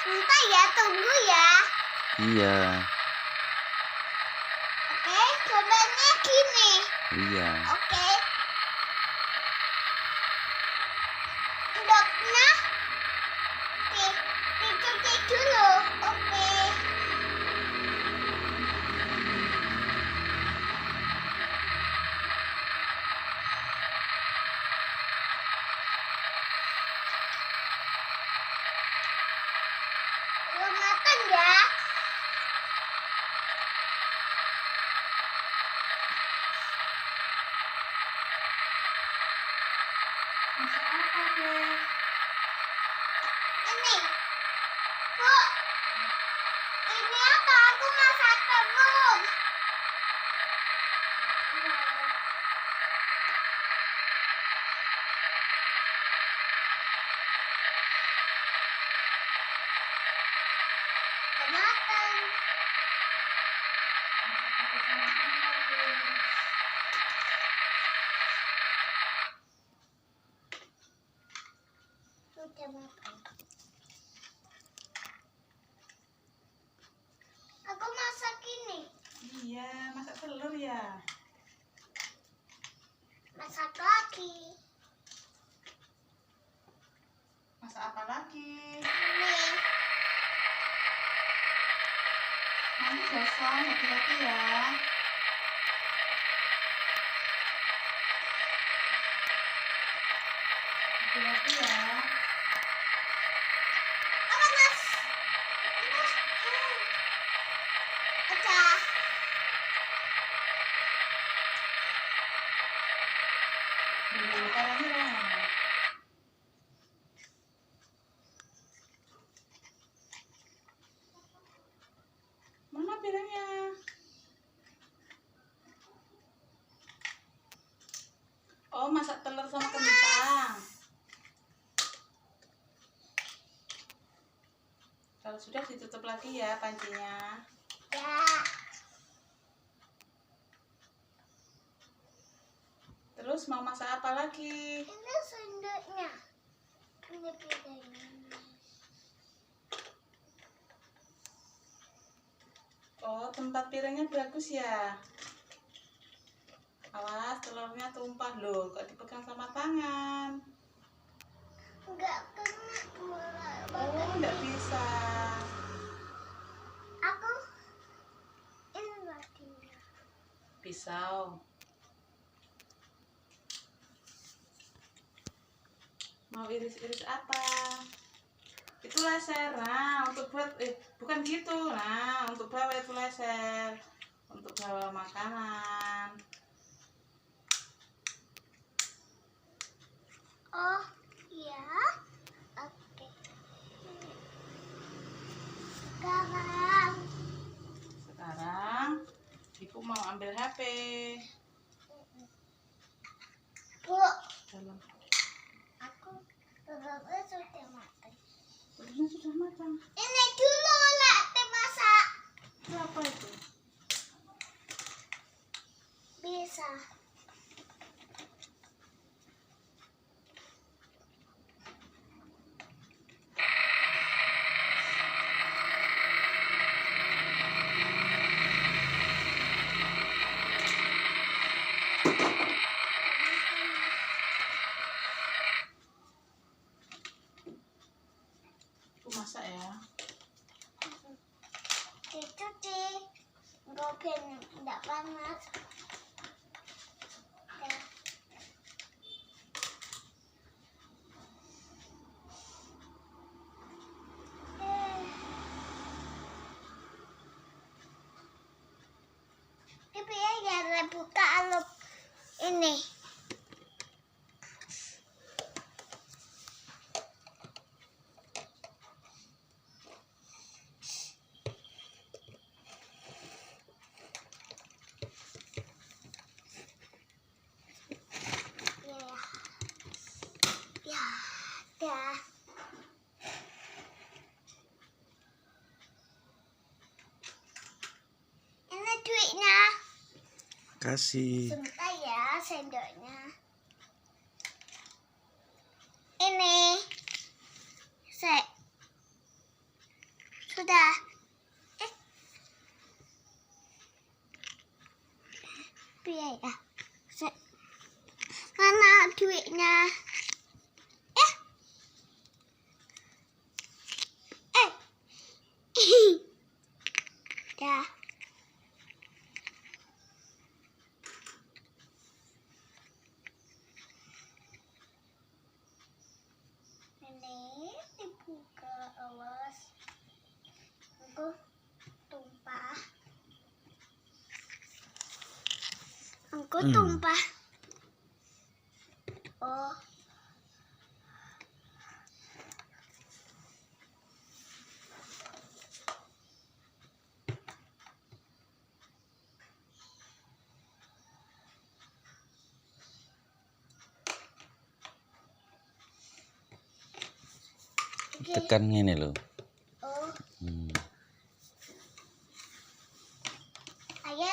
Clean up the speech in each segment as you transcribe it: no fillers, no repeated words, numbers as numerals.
Bentar ya, tunggu ya. Iya. Oke, cobanya gini. Iya. Oke. Endoknya dicuci dulu. Oke. Belum matang ya. Masak apa, Dek? Ini, Bu. Ini apa? Aku masak telur. Matang. Sudah matang. Aku masak ini. Iya, masak telur ya. Masak lagi. Masak apa lagi? Ini. Nanti gosong, hati-hati ya. Hati-hati ya. Apa, Mas? Pecah. Dulu caranya dong. Mana piringnya? Oh, masak telur sama kentang. Kalau sudah ditutup lagi ya pancinya. Ya. Terus mau masak apa lagi? Ini sendoknya. Ini piringnya. Oh, tempat piringnya bagus ya. Awas, telurnya tumpah loh. Kok dipegang sama tangan? Enggak kena. Oh, nggak bisa. Aku ini lagi. Pisau. Mau iris-iris apa? Itu laser. Nah, untuk buat bukan gitu. Nah, untuk bawa itu laser. Untuk bawa makanan. Oh, iya. Oke. Sekarang Ibu mau ambil HP. Bu, Dalam. aku telurnya sudah matang. Telurnya sudah matang. Ini dulu lah masak. Itu apa itu? Bisa. Ibu masak ya. Dicuci. Gopen tidak panas. Ya. Tapi ya buka alup ini. Ya. Ya. Ini duitnya. Kasih. Sebentar ya sendoknya. Ini. piye ya? Mana duitnya? Dah. Ini dibuka, awas. Aku tumpah. Aku tumpah. Oh. Tekan ngene lho. Oh. Hmm. Ayo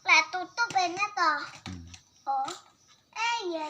lek tutup ini toh. Oh. Iya.